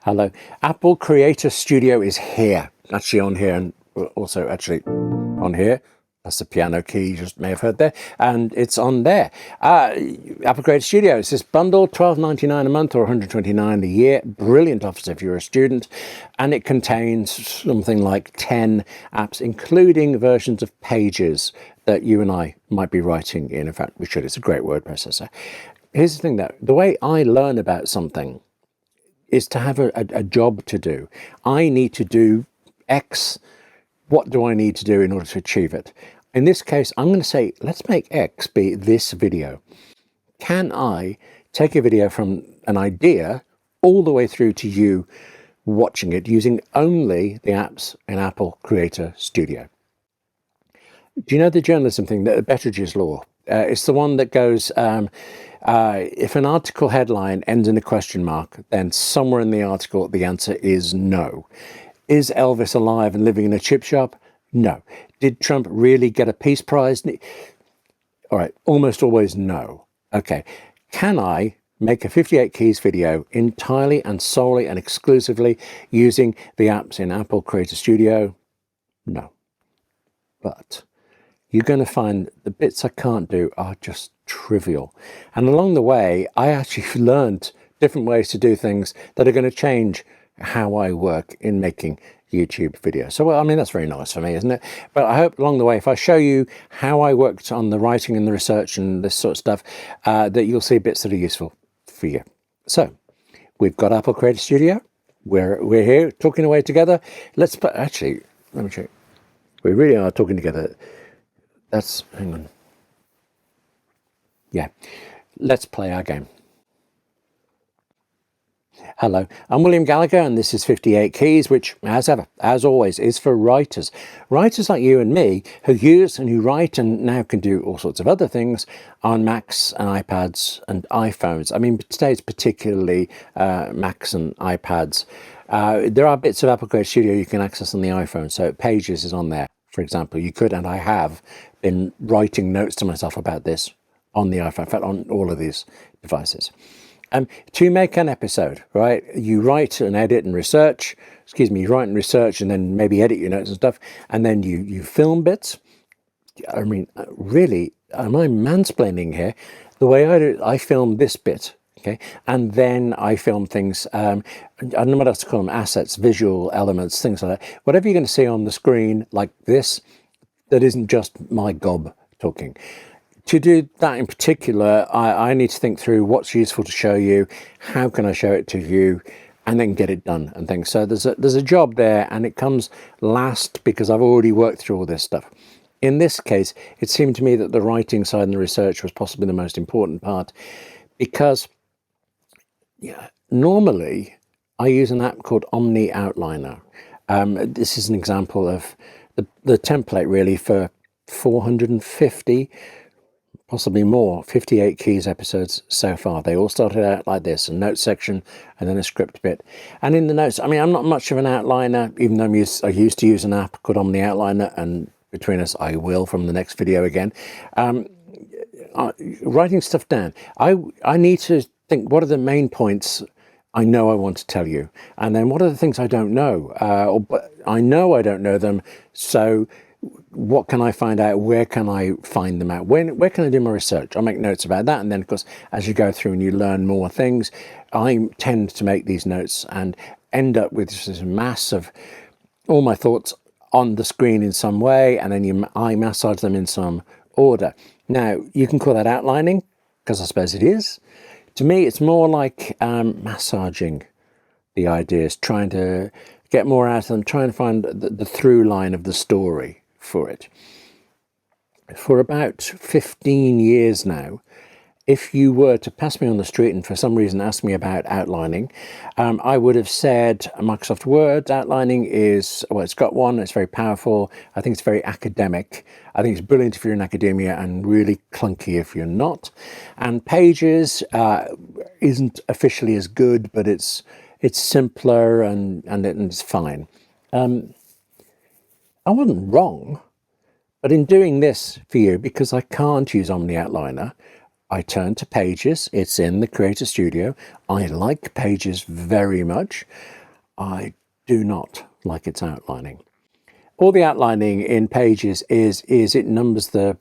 Hello. Apple Creator Studio is here. Actually on here, and also actually on here. That's the piano key you just may have heard there. And it's on there. Apple Creator Studio. It's this bundle, $12.99 a month or $129 a year. Brilliant offers if you're a student. And it contains something like 10 apps, including versions of Pages that you and I might be writing in. In fact, we should. It's a great word processor. Here's the thing though. The way I learn about something is to have a job to do. I need to do X. What do I need to do in order to achieve it? In this case, I'm going to say, let's make X be this video. Can I take a video from an idea all the way through to you watching it using only the apps in Apple Creator Studio? Do you know the journalism thing, the Betteridge's law? It's the one that goes, if an article headline ends in a question mark, then somewhere in the article the answer is no. Is Elvis alive and living in a chip shop? No. Did Trump really get a peace prize? All right, almost always no. Okay, can I make a 58 keys video entirely and solely and exclusively using the apps in Apple Creator Studio? No. But you're going to find the bits I can't do are just trivial. And along the way, I actually learned different ways to do things that are going to change how I work in making YouTube videos. So, well, I mean, that's very nice for me, isn't it? But I hope along the way, if I show you how I worked on the writing and the research and this sort of stuff, that you'll see bits that are useful for you. So, we've got Apple Creator Studio. We're here talking away together. Let's put, actually, let me show you. We really are talking together. That's, hang on. Yeah, let's play our game. Hello, I'm William Gallagher and this is 58 Keys, which, as ever, as always, is for writers. Writers like you and me who use and who write and now can do all sorts of other things on Macs and iPads and iPhones. I mean, today it's particularly Macs and iPads. There are bits of Apple Creator Studio you can access on the iPhone, so Pages is on there. For example, you could, and I have, been writing notes to myself about this on the iPhone, in fact, on all of these devices. To make an episode, right, you write and edit and research, you write and research and then maybe edit your notes and stuff, and then you film bits. I mean, really, am I mansplaining here? The way I do it, I film this bit, okay, and then I film things, I don't know what else to call them, assets, visual elements, things like that. Whatever you're going to see on the screen like this, that isn't just my gob talking. To do that in particular, I need to think through what's useful to show you, how can I show it to you, and then get it done and things. So there's a job there, and it comes last because I've already worked through all this stuff. In this case, it seemed to me that the writing side and the research was possibly the most important part because normally I use an app called Omni Outliner. This is an example of the template really for 450 possibly more, 58 Keys episodes so far. They all started out like this, a notes section and then a script bit. And in the notes, I mean, I'm not much of an outliner, even though I used to use an app called Omni Outliner, and between us, I will from the next video again. Writing stuff down, I need to think, what are the main points I know I want to tell you? And then what are the things I don't know? But I know I don't know them, so what can I find out? Where can I find them out? Where can I do my research? I'll make notes about that. And then, of course, as you go through and you learn more things, I tend to make these notes and end up with this mass of all my thoughts on the screen in some way. And then I massage them in some order. Now, you can call that outlining, because I suppose it is. To me, it's more like massaging the ideas, trying to get more out of them, trying to find the through line of the story for it. For about 15 years now, if you were to pass me on the street and for some reason ask me about outlining, I would have said Microsoft Word outlining is, well, it's got one, it's very powerful. I think it's very academic. I think it's brilliant if you're in academia and really clunky if you're not. And Pages isn't officially as good, but it's simpler and it's fine. I wasn't wrong, but in doing this for you, because I can't use Omni Outliner, I turn to Pages. It's in the Creator Studio. I like Pages very much. I do not like its outlining. All the outlining in Pages is it numbers the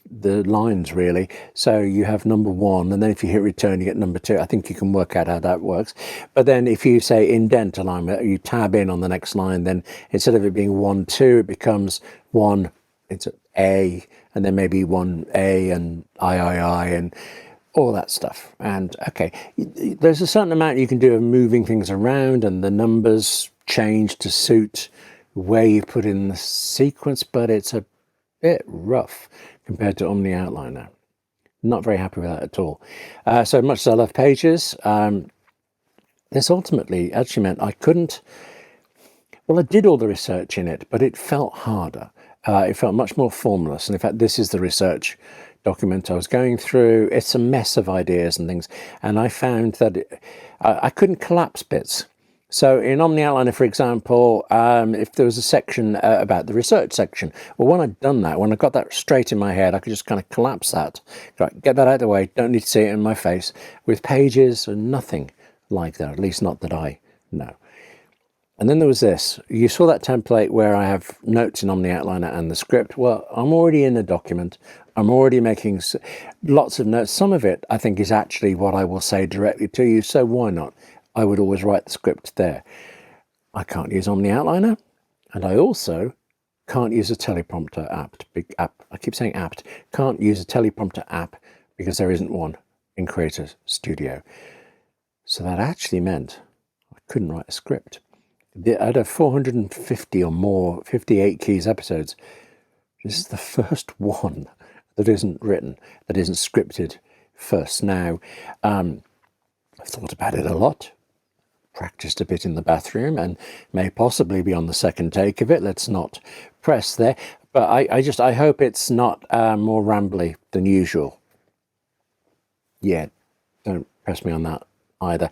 lines, really. So you have number 1, and then if you hit return, you get number 2. I think you can work out how that works. But then if you say indent alignment, you tab in on the next line, then instead of it being 1, 2, it becomes 1, it's A, and then maybe 1A and I, and all that stuff. And okay, there's a certain amount you can do of moving things around, and the numbers change to suit where you put in the sequence, but it's a bit rough compared to Omni Outliner. Not very happy with that at all. So much as I love Pages, this ultimately actually meant I couldn't, well, I did all the research in it, but it felt harder. It felt much more formless. And in fact, this is the research document I was going through. It's a mess of ideas and things. And I found that I couldn't collapse bits. So in Omni Outliner, for example, if there was a section about the research section, well, when I'd done that, when I got that straight in my head, I could just kind of collapse that, right, get that out of the way, don't need to see it in my face. With Pages, nothing like that, at least not that I know. And then there was this. You saw that template where I have notes in Omni Outliner and the script. Well, I'm already in the document. I'm already making lots of notes. Some of it, I think, is actually what I will say directly to you, so why not? I would always write the script there. I can't use Omni Outliner, and I also can't use a teleprompter app. I keep saying apt. Can't use a teleprompter app because there isn't one in Creator Studio. So that actually meant I couldn't write a script. Out of 450 or more, 58 keys episodes, this is the first one that isn't written, that isn't scripted first. Now, I've thought about it a lot, practiced a bit in the bathroom, and may possibly be on the second take of it. Let's not press there. But I hope it's not more rambly than usual. Yeah, don't press me on that either.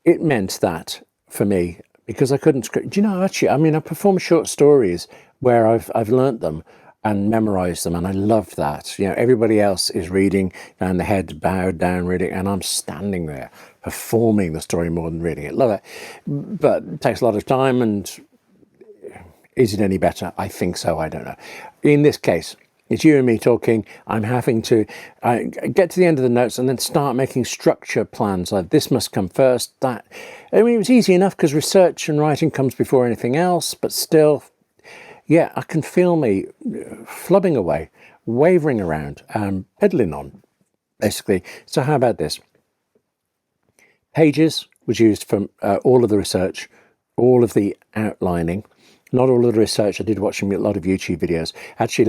It meant that, for me, because I couldn't script, do you know, actually, I mean, I perform short stories where I've learnt them and memorized them, and I love that. You know, everybody else is reading and the head bowed down reading, and I'm standing there performing the story more than reading it. Love it. But it takes a lot of time, and is it any better? I think so. I don't know. In this case, it's you and me talking. I'm having to get to the end of the notes and then start making structure plans. Like, this must come first. That, I mean, it was easy enough because research and writing comes before anything else. But still, yeah, I can feel me flubbing away, wavering around, pedaling on, basically. So how about this? Pages was used for all of the research, all of the outlining. Not all of the research. I did watching a lot of YouTube videos. Actually,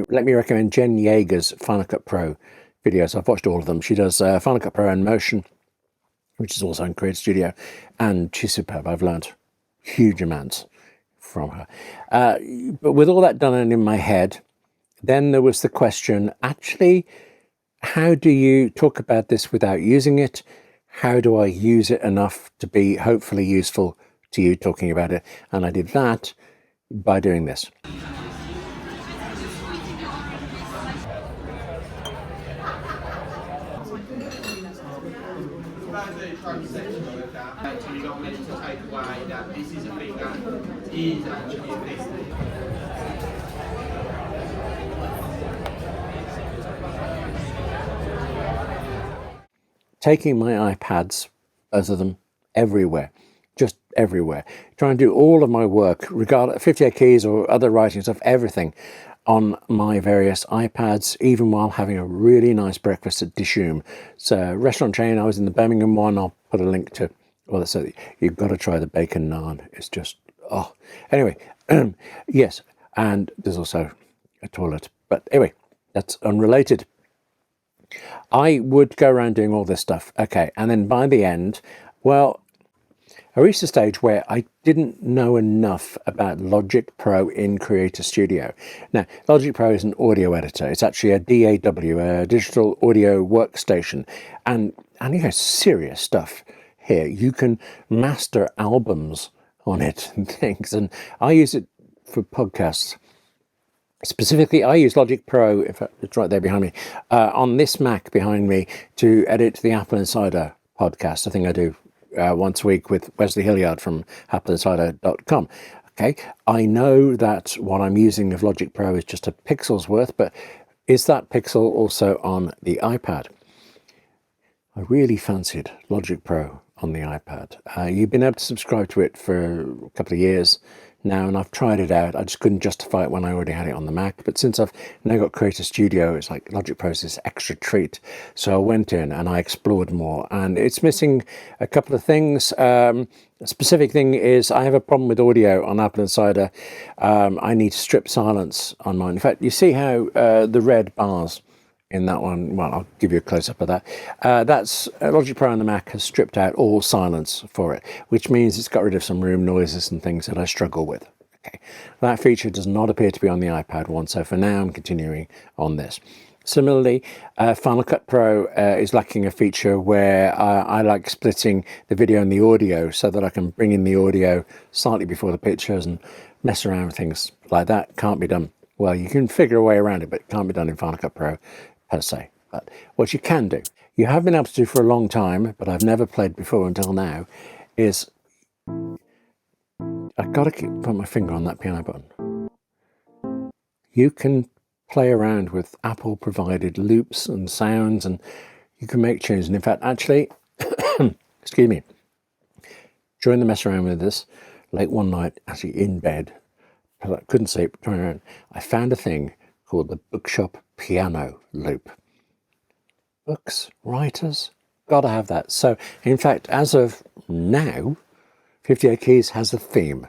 let me recommend Jen Yeager's Final Cut Pro videos. I've watched all of them. She does Final Cut Pro and Motion, which is also in Creator Studio, and she's superb. I've learned huge amounts from her. But with all that done and in my head, then there was the question, actually, how do you talk about this without using it? How do I use it enough to be hopefully useful to you talking about it? And I did that by doing this. Taking my iPads, both of them, everywhere. Just everywhere. Try and do all of my work, regardless 58 keys or other writing stuff, everything on my various iPads, even while having a really nice breakfast at Dishoom. It's a restaurant chain. I was in the Birmingham one. I'll put a link to, well, so you've got to try the bacon naan. It's just, oh. Anyway, yes, and there's also a toilet. But anyway, that's unrelated. I would go around doing all this stuff. Okay, and then by the end, well, I reached a stage where I didn't know enough about Logic Pro in Creator Studio. Now, Logic Pro is an audio editor. It's actually a DAW, a digital audio workstation. And you know, serious stuff here. You can master albums on it and things. And I use it for podcasts. Specifically, I use Logic Pro, in fact, it's right there behind me, on this Mac behind me to edit the Apple Insider podcast. I think I do once a week with Wesley Hilliard from appleinsider.com. Okay, I know that what I'm using of Logic Pro is just a pixel's worth, but is that pixel also on the iPad? I really fancied Logic Pro on the iPad. You've been able to subscribe to it for a couple of years now, and I've tried it out. I just couldn't justify it when I already had it on the Mac. But since I've now got Creator Studio, it's like Logic Pro is this extra treat. So I went in and I explored more, and it's missing a couple of things. A specific thing is I have a problem with audio on Apple Insider. I need to strip silence on mine. In fact, you see how the red bars in that one, well, I'll give you a close-up of that. That's Logic Pro on the Mac has stripped out all silence for it, which means it's got rid of some room noises and things that I struggle with. Okay, that feature does not appear to be on the iPad one, so for now I'm continuing on this. Similarly, Final Cut Pro is lacking a feature where I like splitting the video and the audio so that I can bring in the audio slightly before the pictures and mess around with things like that. Can't be done. Well, you can figure a way around it, but it can't be done in Final Cut Pro per se. But what you can do, you have been able to do for a long time, but I've never played before until now, is I've got to keep putting my finger on that piano button. You can play around with Apple provided loops and sounds, and you can make tunes. And in fact, actually, excuse me, during the mess around with this, late one night, actually in bed, I couldn't sleep, turning around, I found a thing called the Bookshop Piano Loop. Books, writers, gotta have that. So, in fact, as of now, 58 Keys has a theme.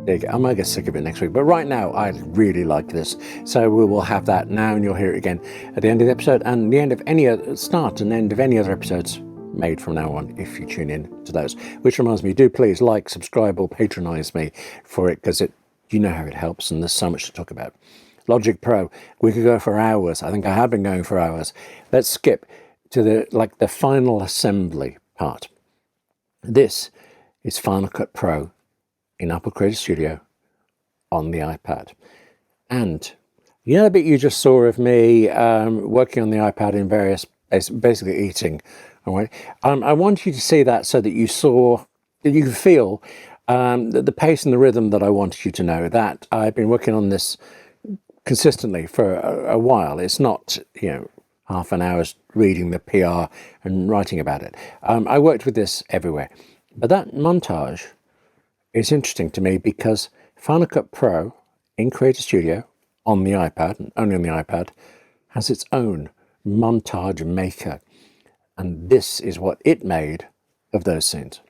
There you go. I might get sick of it next week, but right now I really like this. So we will have that now, and you'll hear it again at the end of the episode and the end of any other, start and end of any other episodes made from now on if you tune in to those. Which reminds me, do please like, subscribe, or patronize me for it, because you know how it helps, and there's so much to talk about. Logic Pro, we could go for hours. I think I have been going for hours. Let's skip to the final assembly part. This is Final Cut Pro in Apple Creator Studio on the iPad. And you know the bit you just saw of me working on the iPad in various, basically eating. All right. I want you to see that so that you could feel the pace and the rhythm that I wanted you to know, that I've been working on this consistently for a while. It's not, half an hour's reading the PR and writing about it. I worked with this everywhere. But that montage is interesting to me because Final Cut Pro in Creator Studio on the iPad, and only on the iPad, has its own montage maker. And this is what it made of those scenes.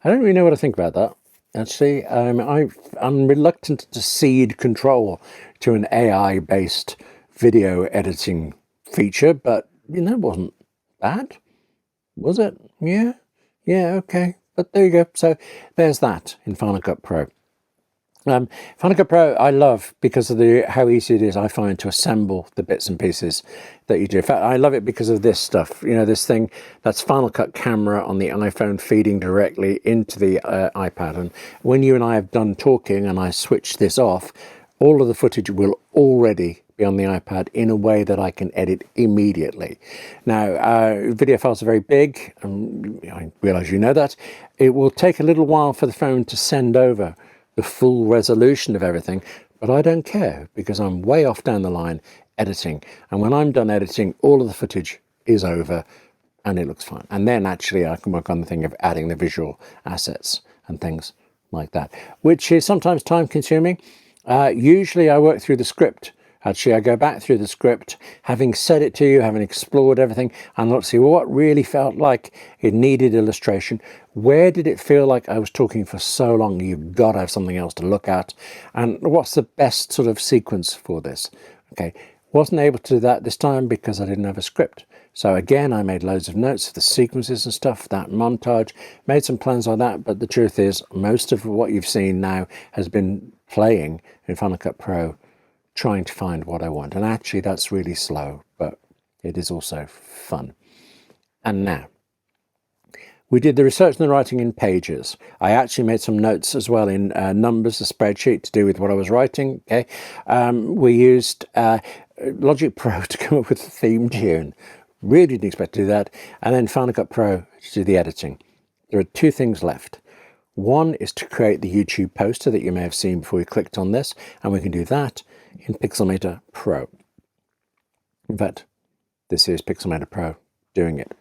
I don't really know what to think about that. Actually, I'm reluctant to cede control to an AI-based video editing feature, but it wasn't bad, was it? Yeah, okay. But there you go. So there's that in Final Cut Pro. Final Cut Pro I love because of how easy it is, I find, to assemble the bits and pieces that you do. In fact, I love it because of this stuff. This thing, that's Final Cut camera on the iPhone feeding directly into the iPad. And when you and I have done talking and I switch this off, all of the footage will already be on the iPad in a way that I can edit immediately. Now, video files are very big, and I realize you know that. It will take a little while for the phone to send over the full resolution of everything, but I don't care because I'm way off down the line editing. And when I'm done editing, all of the footage is over and it looks fine. And then actually I can work on the thing of adding the visual assets and things like that, which is sometimes time consuming. Usually I work through the script. Actually, I go back through the script, having said it to you, having explored everything, and look to see what really felt like it needed illustration. Where did it feel like I was talking for so long? You've got to have something else to look at. And what's the best sort of sequence for this? Okay, wasn't able to do that this time because I didn't have a script. So again, I made loads of notes of the sequences and stuff, that montage, made some plans like that, but the truth is most of what you've seen now has been playing in Final Cut Pro, trying to find what I want. And actually that's really slow, but it is also fun. And now, we did the research and the writing in Pages. I actually made some notes as well in Numbers, a spreadsheet to do with what I was writing. Okay, we used Logic Pro to come up with the theme tune. Really didn't expect to do that. And then Final Cut Pro to do the editing. There are two things left. One is to create the YouTube poster that you may have seen before you clicked on this, and we can do that in Pixelmator Pro. In fact, this is Pixelmator Pro doing it.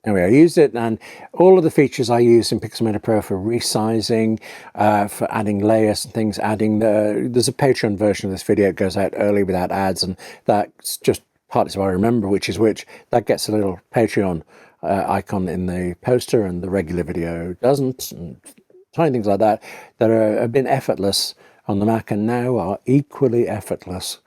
Anyway, I used it, and all of the features I use in Pixelmator Pro for resizing, for adding layers and things, there's a Patreon version of this video. It goes out early without ads, and that's just partly so I remember which is which. That gets a little Patreon icon in the poster, and the regular video doesn't, and tiny things like that have been effortless on the Mac and now are equally effortless,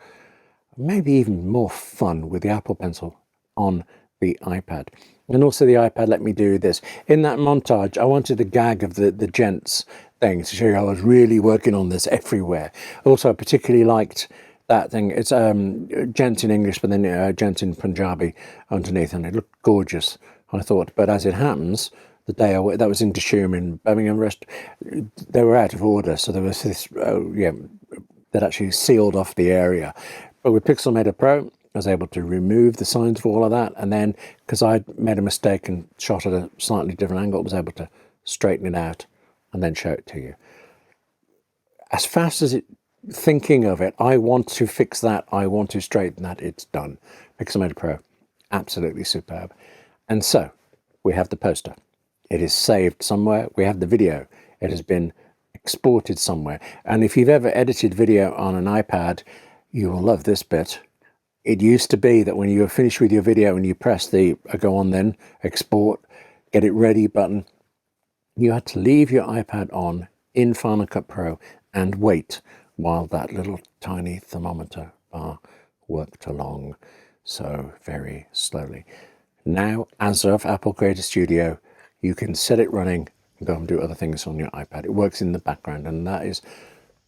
maybe even more fun with the Apple Pencil on the iPad. And also the iPad let me do this. In that montage, I wanted the gag of the gents thing to show you I was really working on this everywhere. Also, I particularly liked that thing. It's gents in English, but then gents in Punjabi underneath, and it looked gorgeous, I thought. But as it happens, the day that was in Dishoom in Birmingham Rest, they were out of order, so there was this, that actually sealed off the area. But with Pixelmator Pro, I was able to remove the signs for all of that, and then because I'd made a mistake and shot at a slightly different angle, I was able to straighten it out and then show it to you. As fast as thinking of it, I want to fix that, I want to straighten that, it's done. Pixelmator Pro, absolutely superb. And so we have the poster. It is saved somewhere. We have the video. It has been exported somewhere. And if you've ever edited video on an iPad, you will love this bit. It used to be that when you were finished with your video and you press the go on then, export, get it ready button, you had to leave your iPad on in Final Cut Pro and wait while that little tiny thermometer bar worked along so very slowly. Now, as of Apple Creator Studio, you can set it running and go and do other things on your iPad. It works in the background, and that is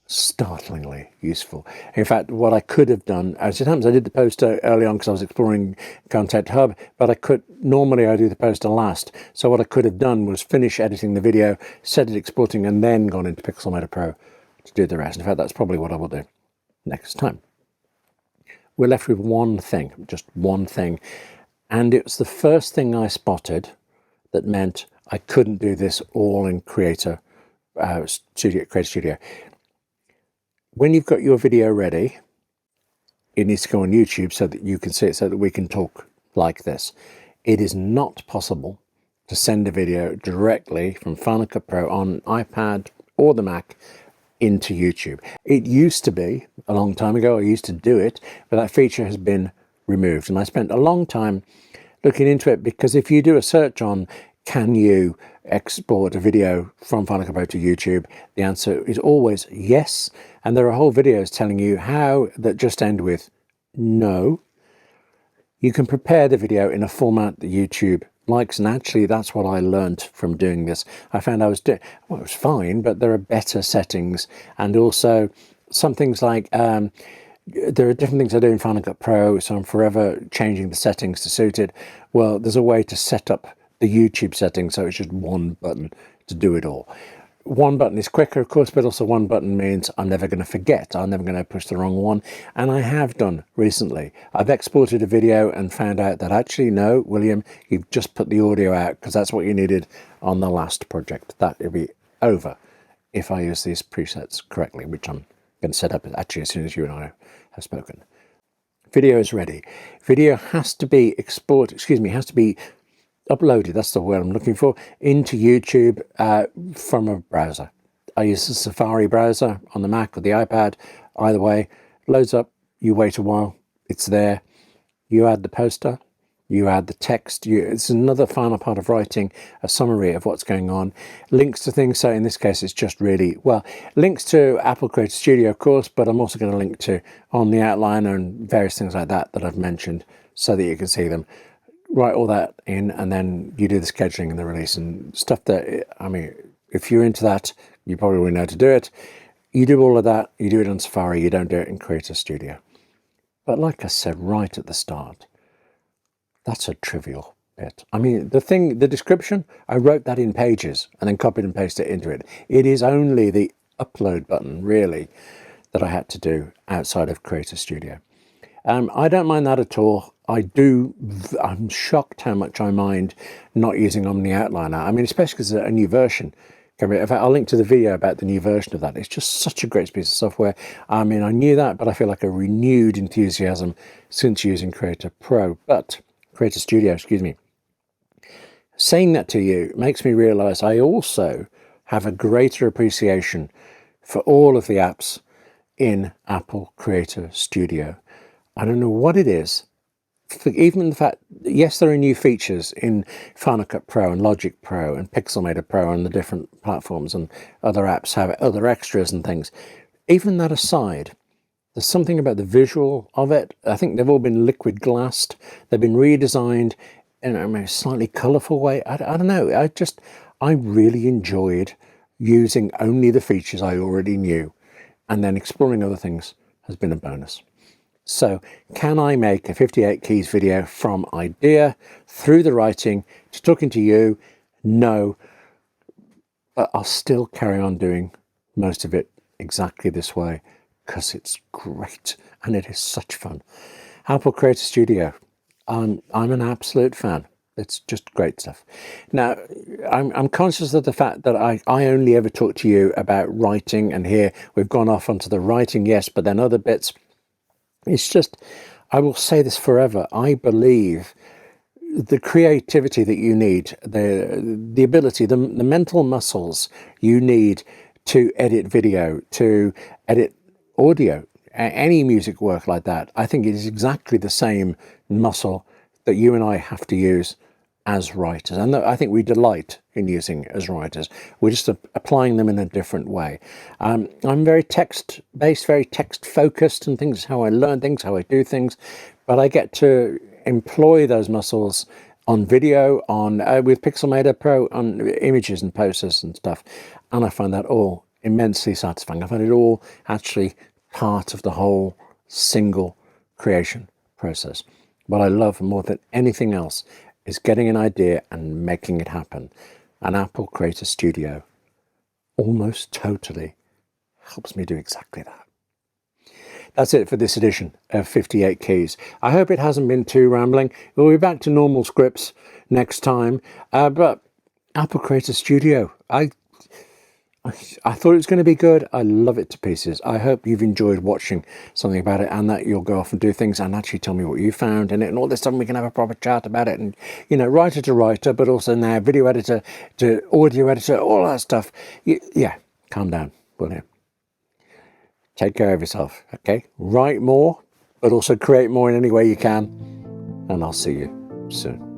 startlingly useful. In fact, what I could have done, as it happens, I did the poster early on because I was exploring Content Hub, but normally I do the poster last. So what I could have done was finish editing the video, set it exporting, and then gone into Pixelmator Pro to do the rest. In fact, that's probably what I will do next time. We're left with one thing, just one thing. And it was the first thing I spotted that meant I couldn't do this all in Creator Studio. When you've got your video ready, it needs to go on YouTube so that you can see it, so that we can talk like this. It is not possible to send a video directly from Final Cut Pro on iPad or the Mac into YouTube. It used to be, a long time ago, I used to do it, but that feature has been removed. And I spent a long time looking into it, because if you do a search on can you export a video from Final Cut Pro to YouTube, the answer is always yes. And there are whole videos telling you how that just end with no. You can prepare the video in a format that YouTube likes, and actually that's what I learned from doing this. I found I was doing, well, it was fine, but there are better settings, and also some things like there are different things I do in Final Cut Pro, so I'm forever changing the settings to suit it. Well, there's a way to set up the YouTube settings so it's just one button to do it all. One button is quicker, of course, but also one button means I'm never going to forget. I'm never going to push the wrong one. And I have done recently. I've exported a video and found out that actually, no, William, you've just put the audio out because that's what you needed on the last project. That will be over if I use these presets correctly, which I'm going to set up actually as soon as you and I have spoken. Video is ready. Video has to be has to be uploaded, that's the word I'm looking for, into YouTube from a browser. I use the Safari browser on the Mac or the iPad. Either way, loads up, you wait a while, it's there. You add the poster, you add the text. It's another final part of writing a summary of what's going on. Links to things, so in this case it's just really, well, links to Apple Creator Studio, of course, but I'm also going to link to on the outliner and various things like that I've mentioned so that you can see them. write all that in, and then you do the scheduling and the release and stuff that, I mean, if you're into that, you probably already know how to do it. You do all of that, you do it on Safari, you don't do it in Creator Studio. But like I said right at the start, that's a trivial bit. I mean, the description, I wrote that in Pages and then copied and pasted it into it. It is only the upload button, really, that I had to do outside of Creator Studio. I don't mind that at all. I'm shocked how much I mind not using Omni Outliner. I mean, especially because it's a new version. In fact, I'll link to the video about the new version of that. It's just such a great piece of software. I mean, I knew that, but I feel like a renewed enthusiasm since using Creator Studio, excuse me. Saying that to you makes me realize I also have a greater appreciation for all of the apps in Apple Creator Studio. I don't know what it is. Even the fact, yes, there are new features in Final Cut Pro and Logic Pro and Pixelmator Pro and the different platforms, and other apps have other extras and things. Even that aside, there's something about the visual of it. I think they've all been liquid glassed. They've been redesigned in a slightly colourful way. I don't know. I really enjoyed using only the features I already knew, and then exploring other things has been a bonus. So can I make a 58 keys video from idea through the writing to talking to you? No, but I'll still carry on doing most of it exactly this way because it's great and it is such fun. Apple Creator Studio, I'm an absolute fan. It's just great stuff. Now, I'm conscious of the fact that I only ever talk to you about writing, and here we've gone off onto the writing, yes, but then other bits. It's just, I will say this forever, I believe the creativity that you need, the ability, the mental muscles you need to edit video, to edit audio, any music work like that, I think it is exactly the same muscle that you and I have to use as writers, and I think we delight in using as writers. We're just applying them in a different way. I'm very text-based, very text-focused, and things, how I learn things, how I do things, but I get to employ those muscles on video, with Pixelmator Pro, on images and posters and stuff, and I find that all immensely satisfying. I find it all actually part of the whole single creation process. What I love more than anything else is getting an idea and making it happen. And Apple Creator Studio almost totally helps me do exactly that. That's it for this edition of 58 Keys. I hope it hasn't been too rambling. We'll be back to normal scripts next time. But Apple Creator Studio, I thought it was going to be good. I love it to pieces. I hope you've enjoyed watching something about it, and that you'll go off and do things and actually tell me what you found in it and all this stuff. We can have a proper chat about it, and, you know, writer to writer, but also now video editor to audio editor, all that stuff. Yeah, calm down, will you? Take care of yourself, okay? Write more, but also create more in any way you can, and I'll see you soon.